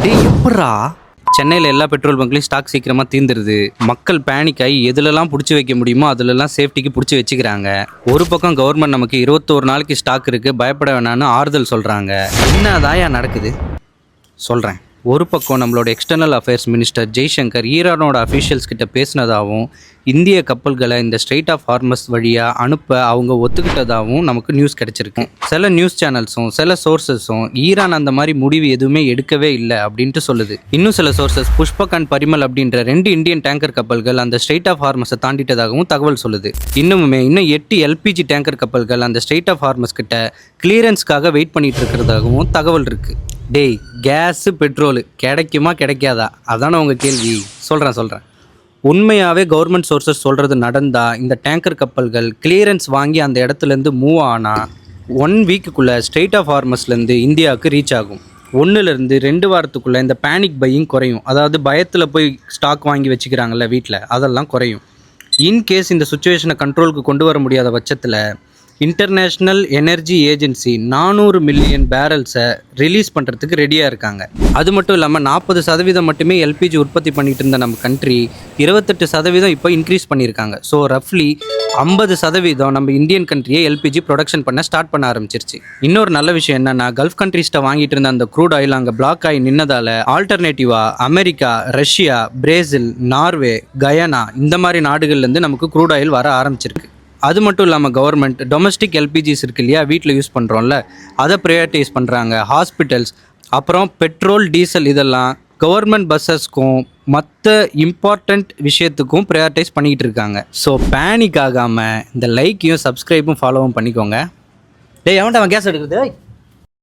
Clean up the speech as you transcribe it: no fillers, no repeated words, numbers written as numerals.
டேய் எப்பட்றா சென்னையில் எல்லா பெட்ரோல் பங்க்லையும் ஸ்டாக் சீக்கிரமாக தீர்ந்துருது. மக்கள் பேனிக் ஆகி எதுலலாம் பிடிச்சி வைக்க முடியுமோ அதுலலாம் சேஃப்டிக்கு பிடிச்சி வச்சுக்கிறாங்க. ஒரு பக்கம் கவர்மெண்ட் நமக்கு 21 நாளைக்கு ஸ்டாக் இருக்குது, பயப்பட வேணான்னு ஆறுதல் சொல்கிறாங்க. என்னதாயா நடக்குது சொல்கிறேன். ஒரு பக்கம் நம்மளோட எக்ஸ்டர்னல் அஃபேர்ஸ் மினிஸ்டர் ஜெய்சங்கர் ஈரானோட அஃபீஷியல்ஸ் கிட்ட பேசினதாகவும் இந்திய கப்பல்களை இந்த ஸ்ட்ரெயிட் ஆஃப் ஹார்மஸ் வழியாக அனுப்ப அவங்க ஒத்துக்கிட்டதாகவும் நமக்கு நியூஸ் கிடச்சிருக்கு. சில நியூஸ் சேனல்ஸும் சில சோர்சஸும் ஈரான் அந்த மாதிரி முடிவு எதுவுமே எடுக்கவே இல்லை அப்படின்ட்டு சொல்லுது. இன்னும் சில சோர்சஸ் புஷ்பக் அண்ட் பரிமல் அப்படின்ற 2 இந்தியன் டேங்கர் கப்பல்கள் அந்த ஸ்ட்ரெயிட் ஆஃப் ஹார்மஸை தாண்டிட்டதாகவும் தகவல் சொல்லுது. இன்னும் 8 எல்பிஜி டேங்கர் கப்பல்கள் அந்த ஸ்ட்ரெயிட் ஆஃப் ஹார்மஸ் கிட்ட கிளியரன்ஸ்க்காக வெயிட் பண்ணிட்டு இருக்கிறதாகவும் தகவல் இருக்கு. டேய், கேஸு பெட்ரோலு கிடைக்குமா கிடைக்காதா அதான உங்கள் கேள்வி. சொல்கிறேன். உண்மையாகவே கவர்மெண்ட் சோர்சஸ் சொல்கிறது நடந்தால் இந்த டேங்கர் கப்பல்கள் கிளியரன்ஸ் வாங்கி அந்த இடத்துலேருந்து மூவ் ஆனால் 1 வீக்குக்குள்ளே ஸ்ட்ரெயிட் ஆஃப் ஹார்மஸ்லேருந்து இந்தியாவுக்கு ரீச் ஆகும். 1லேருந்து 2 வாரத்துக்குள்ளே இந்த பேனிக் பையிங் குறையும். அதாவது பயத்தில் போய் ஸ்டாக் வாங்கி வச்சுக்கிறாங்கல்ல வீட்டில், அதெல்லாம் குறையும். இன்கேஸ் இந்த சுச்சுவேஷனை கண்ட்ரோலுக்கு கொண்டு வர முடியாத பட்சத்தில் இன்டர்நேஷ்னல் எனர்ஜி ஏஜென்சி 400 மில்லியன் பேரல்ஸை ரிலீஸ் பண்ணுறதுக்கு ரெடியாக இருக்காங்க. அது மட்டும் இல்லாமல் 40% மட்டுமே எல்பிஜி உற்பத்தி பண்ணிகிட்டு இருந்த நம்ம கண்ட்ரி 28% இப்போ இன்க்ரீஸ் பண்ணியிருக்காங்க. ஸோ ரஃப்லி 50% நம்ம இந்தியன் கண்ட்ரியை எல்பிஜி ப்ரொடக்ஷன் பண்ண ஸ்டார்ட் பண்ண ஆரம்பிச்சிருச்சு. இன்னொரு நல்ல விஷயம் என்னன்னா, கல்ஃப் கண்ட்ரிஸ்ட்டை வாங்கிட்டு இருந்த அந்த க்ரூட் ஆயில் அங்கே பிளாக் ஆகி நின்னதால் ஆல்டர்னேட்டிவாக America, Russia, Brazil, Norway, Guyana இந்த மாதிரி நாடுகள்லேருந்து நமக்கு க்ரூட் ஆயில் வர ஆரம்பிச்சிருக்கு. அது மட்டும் இல்லாமல் கவர்மெண்ட் டொமஸ்டிக் எல்பிஜிஸ் இருக்கு இல்லையா, வீட்டில் யூஸ் பண்ணுறோம்ல, அதை ப்ரையாரிட்டைஸ் பண்ணுறாங்க. ஹாஸ்பிட்டல்ஸ், அப்புறம் பெட்ரோல், டீசல் இதெல்லாம் கவர்மெண்ட் பஸ்ஸஸ்க்கும் மற்ற இம்பார்ட்டண்ட் விஷயத்துக்கும் ப்ரையாரிட்டைஸ் பண்ணிக்கிட்டு இருக்காங்க. ஸோ பேனிக் ஆகாமல் இந்த லைக்கையும் சப்ஸ்கிரைபும் ஃபாலோவும் பண்ணிக்கோங்க. டேய், அவன்கிட்ட அவன் கேஸ் எடுக்குது.